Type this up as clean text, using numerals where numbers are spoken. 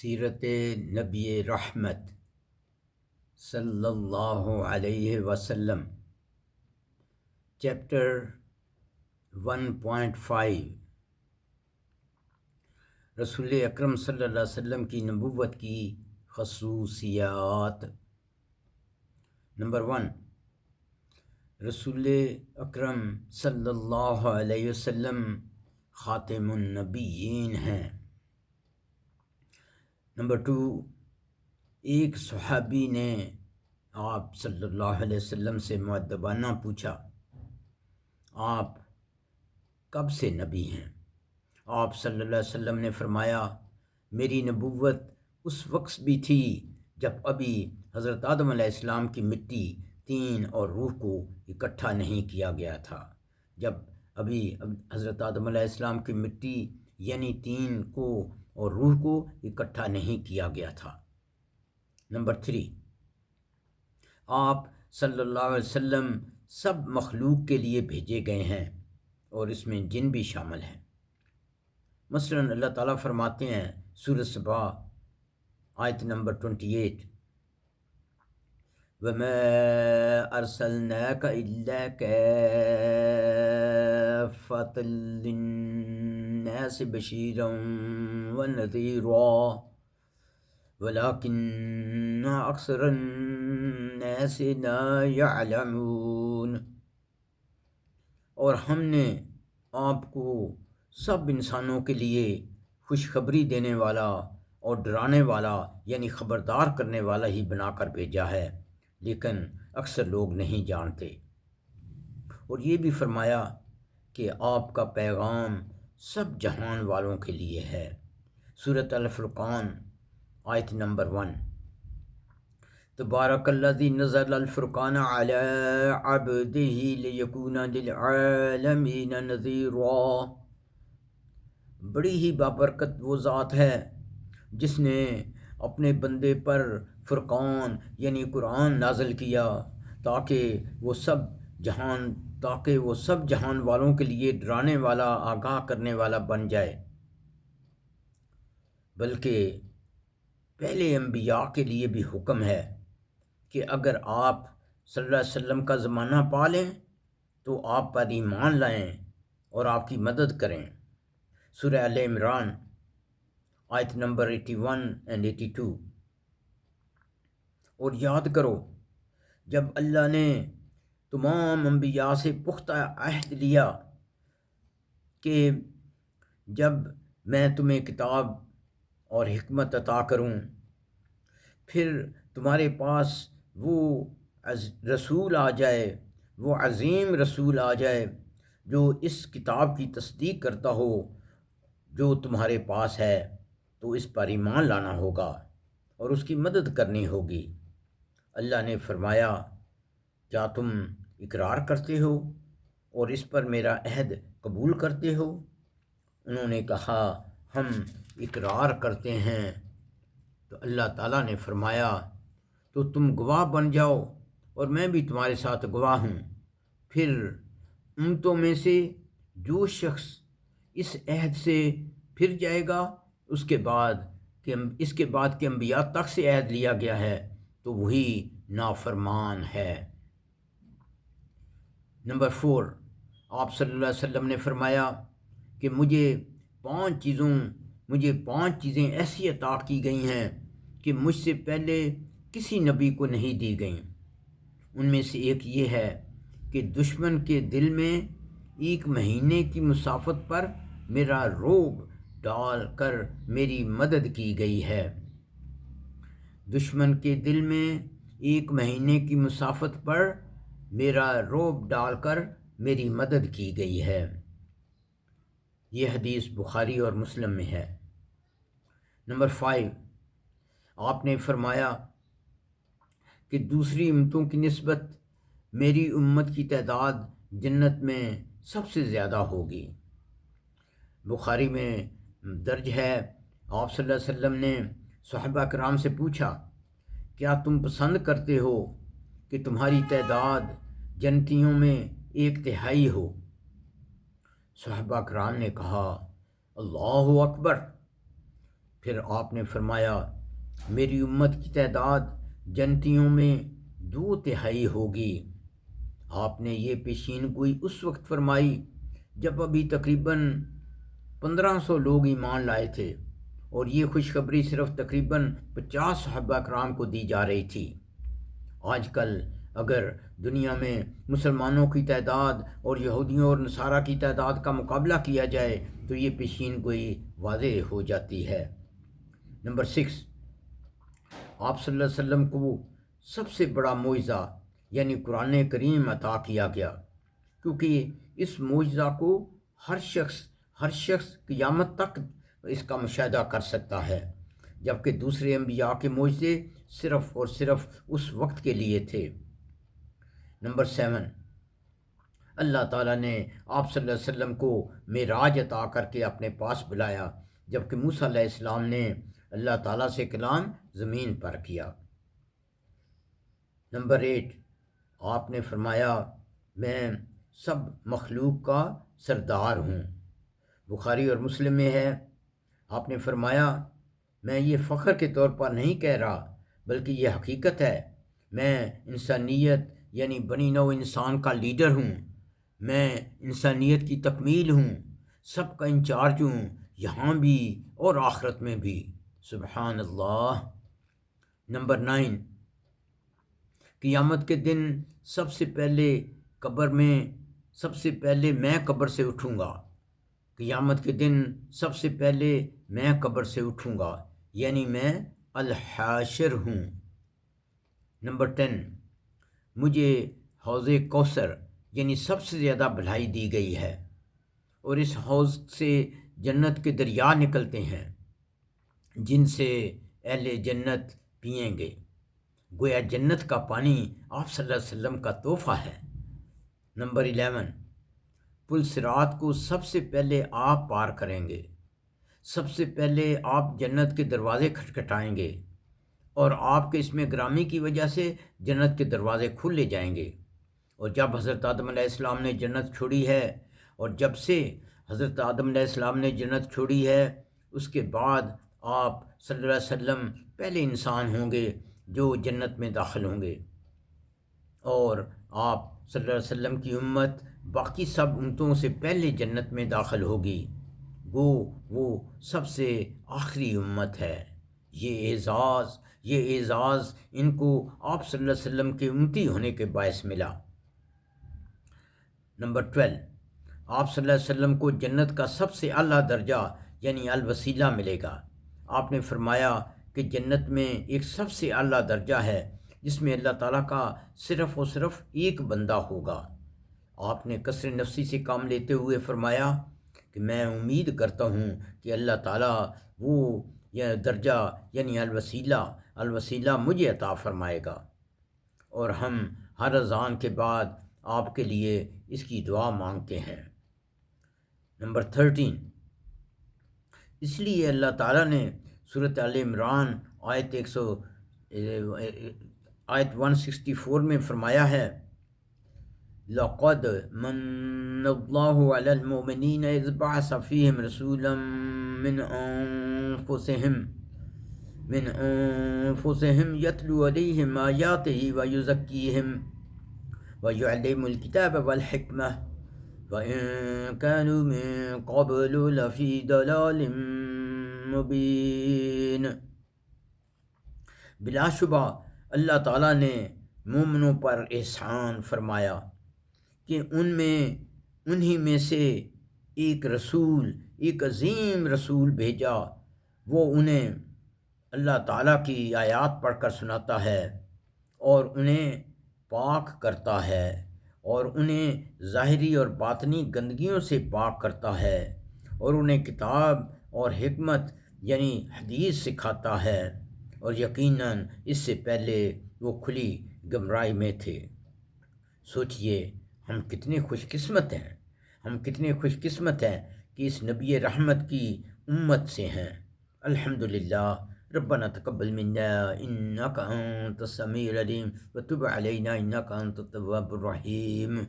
سیرت نبی رحمت صلی اللہ علیہ وسلم چیپٹر 1.5 رسول اکرم صلی اللہ علیہ وسلم کی نبوت کی خصوصیات۔ نمبر 1، رسول اکرم صلی اللہ علیہ وسلم خاتم النبیین ہیں۔ نمبر 2، ایک صحابی نے آپ صلی اللہ علیہ وسلم سے مؤدبانہ پوچھا، آپ کب سے نبی ہیں؟ آپ صلی اللہ علیہ وسلم نے فرمایا، میری نبوت اس وقت بھی تھی جب ابھی حضرت آدم علیہ السلام کی مٹی، طین اور روح کو اکٹھا نہیں کیا گیا تھا۔ جب ابھی حضرت آدم علیہ السلام کی مٹی یعنی طین کو اور روح کو اکٹھا نہیں کیا گیا تھا۔ نمبر 3، آپ صلی اللہ علیہ وسلم سب مخلوق کے لیے بھیجے گئے ہیں اور اس میں جن بھی شامل ہیں۔ مثلاً اللہ تعالیٰ فرماتے ہیں سورۃ سبا آیت نمبر 28، وَمَا أَرْسَلْنَاكَ إِلَّا كَافَّةً لِلنَّاسِ بَشِيرًا وَنَذِيرًا وَلَكِنَّ أَكْثَرَ النَّاسِ لَا يَعْلَمُونَ، اور ہم نے آپ کو سب انسانوں کے لیے خوشخبری دینے والا اور ڈرانے والا یعنی خبردار کرنے والا ہی بنا کر بھیجا ہے، لیکن اکثر لوگ نہیں جانتے۔ اور یہ بھی فرمایا کہ آپ کا پیغام سب جہان والوں کے لیے ہے۔ سورۃ الفرقان آیت نمبر 1، تبارک الذی نزل الفرقان علی عبدہ لیکون للعالمین نذیرا، بڑی ہی بابرکت وہ ذات ہے جس نے اپنے بندے پر فرقان یعنی قرآن نازل کیا تاکہ وہ سب جہان والوں کے لیے ڈرانے والا، آگاہ کرنے والا بن جائے۔ بلکہ پہلے انبیاء کے لیے بھی حکم ہے کہ اگر آپ صلی اللہ علیہ وسلم کا زمانہ پا لیں تو آپ پر ایمان لائیں اور آپ کی مدد کریں۔ سورہ آل عمران آیت نمبر 81 and 82۔ اور یاد کرو جب اللہ نے تمام انبیاء سے پختہ عہد لیا کہ جب میں تمہیں کتاب اور حکمت عطا کروں، پھر تمہارے پاس وہ رسول آ جائے، وہ عظیم رسول آ جائے جو اس کتاب کی تصدیق کرتا ہو جو تمہارے پاس ہے، تو اس پر ایمان لانا ہوگا اور اس کی مدد کرنی ہوگی۔ اللہ نے فرمایا، کیا تم اقرار کرتے ہو اور اس پر میرا عہد قبول کرتے ہو؟ انہوں نے کہا، ہم اقرار کرتے ہیں۔ تو اللہ تعالیٰ نے فرمایا، تو تم گواہ بن جاؤ اور میں بھی تمہارے ساتھ گواہ ہوں۔ پھر امتوں میں سے جو شخص اس عہد سے پھر جائے گا، اس کے بعد کہ انبیاء تک سے عہد لیا گیا ہے، تو وہی نافرمان ہے۔ نمبر 4، آپ صلی اللہ علیہ وسلم نے فرمایا کہ مجھے 5 چیزیں ایسی عطا کی گئی ہیں کہ مجھ سے پہلے کسی نبی کو نہیں دی گئیں۔ ان میں سے ایک یہ ہے کہ دشمن کے دل میں 1 مہینے کی مسافت پر میرا رعب ڈال کر میری مدد کی گئی ہے۔ دشمن کے دل میں 1 مہینے کی مسافت پر میرا رعب ڈال کر میری مدد کی گئی ہے۔ یہ حدیث بخاری اور مسلم میں ہے۔ نمبر 5، آپ نے فرمایا کہ دوسری امتوں کی نسبت میری امت کی تعداد جنت میں سب سے زیادہ ہوگی۔ بخاری میں درج ہے، آپ صلی اللہ علیہ وسلم نے صحابہ کرام سے پوچھا، کیا تم پسند کرتے ہو کہ تمہاری تعداد جنتیوں میں 1/3 ہو؟ صحابہ کرام نے کہا، اللہ اکبر! پھر آپ نے فرمایا میری امت کی تعداد جنتیوں میں 2/3 ہوگی۔ آپ نے یہ پیشین گوئی اس وقت فرمائی جب ابھی تقریباً 1500 لوگ ایمان لائے تھے، اور یہ خوشخبری صرف تقریباً 50 صحابہ کرام کو دی جا رہی تھی۔ آج کل اگر دنیا میں مسلمانوں کی تعداد اور یہودیوں اور نصارہ کی تعداد کا مقابلہ کیا جائے تو یہ پیشین گوئی واضح ہو جاتی ہے۔ نمبر 6، آپ صلی اللہ علیہ وسلم کو سب سے بڑا معجزہ یعنی قرآن کریم عطا کیا گیا، کیونکہ اس معجزہ کو ہر شخص قیامت تک اس کا مشاہدہ کر سکتا ہے، جبکہ دوسرے انبیاء کے معجزے صرف اور صرف اس وقت کے لیے تھے۔ نمبر 7، اللہ تعالیٰ نے آپ صلی اللہ علیہ وسلم کو معراج عطا کر کے اپنے پاس بلایا، جبکہ موسیٰ علیہ السلام نے اللہ تعالیٰ سے کلام زمین پر کیا۔ نمبر 8، آپ نے فرمایا میں سب مخلوق کا سردار ہوں۔ بخاری اور مسلم میں ہے، آپ نے فرمایا میں یہ فخر کے طور پر نہیں کہہ رہا بلکہ یہ حقیقت ہے، میں انسانیت یعنی بنی نوع انسان کا لیڈر ہوں، میں انسانیت کی تکمیل ہوں، سب کا انچارج ہوں، یہاں بھی اور آخرت میں بھی۔ سبحان اللہ۔ نمبر 9، قیامت کے دن سب سے پہلے میں قبر سے اٹھوں گا۔ قیامت کے دن سب سے پہلے میں قبر سے اٹھوں گا، یعنی میں الحاشر ہوں۔ نمبر 10، مجھے حوض کوثر یعنی سب سے زیادہ بھلائی دی گئی ہے، اور اس حوض سے جنت کے دریا نکلتے ہیں جن سے اہل جنت پئیں گے، گویا جنت کا پانی آپ صلی اللہ علیہ وسلم کا تحفہ ہے۔ نمبر 11، پل صراط کو سب سے پہلے آپ پار کریں گے، سب سے پہلے آپ جنت کے دروازے کھٹکھٹائیں گے، اور آپ کے اس میں گرامی کی وجہ سے جنت کے دروازے کھلے جائیں گے۔ اور جب حضرت آدم علیہ السلام نے جنت چھوڑی ہے، اور جب سے حضرت آدم علیہ السلام نے جنت چھوڑی ہے، اس کے بعد آپ صلی اللہ علیہ وسلم پہلے انسان ہوں گے جو جنت میں داخل ہوں گے، اور آپ صلی اللہ علیہ وسلم کی امت باقی سب امتوں سے پہلے جنت میں داخل ہوگی، وہ سب سے آخری امت ہے۔ یہ اعزاز ان کو آپ صلی اللہ علیہ وسلم کے امتی ہونے کے باعث ملا۔ نمبر 12، آپ صلی اللہ علیہ وسلم کو جنت کا سب سے اعلیٰ درجہ یعنی الوسیلہ ملے گا۔ آپ نے فرمایا کہ جنت میں ایک سب سے اعلیٰ درجہ ہے جس میں اللہ تعالیٰ کا صرف اور صرف ایک بندہ ہوگا۔ آپ نے کسر نفسی سے کام لیتے ہوئے فرمایا کہ میں امید کرتا ہوں کہ اللہ تعالیٰ وہ درجہ یعنی الوسیلہ مجھے عطا فرمائے گا، اور ہم ہر اذان کے بعد آپ کے لیے اس کی دعا مانگتے ہیں۔ نمبر 13، اس لیے اللہ تعالیٰ نے سورۃ آل عمران آیت 164 میں فرمایا ہے لَقَدْ مَنَّ اللَّهُ عَلَى الْمُؤْمِنِينَ إِذْ بَعَثَ فِيهِمْ رَسُولًا مِّنْ أَنفُسِهِمْ يَتْلُو عَلَيْهِمْ آيَاتِهِ وَيُزَكِّيهِمْ وَيُعَلِّمُ الْكِتَابَ وَالْحِكْمَةَ وَإِن كَانُوا مِن قَبْلُ لَفِي ضَلَالٍ مُبِينٍ۔ بلا شبہ اللہ تعالیٰ نے مومنوں پر احسان فرمایا کہ انہی میں سے ایک عظیم رسول بھیجا، وہ انہیں اللہ تعالیٰ کی آیات پڑھ کر سناتا ہے، اور انہیں پاک کرتا ہے، اور انہیں ظاہری اور باطنی گندگیوں سے پاک کرتا ہے، اور انہیں کتاب اور حکمت یعنی حدیث سکھاتا ہے، اور یقیناً اس سے پہلے وہ کھلی گمراہی میں تھے۔ سوچئے ہم کتنے خوش قسمت ہیں کہ اس نبی رحمت کی امت سے ہیں۔ الحمدللہ۔ ربنا تقبل منا انك انت السميع العليم وتب علينا انك انت التواب الرحيم۔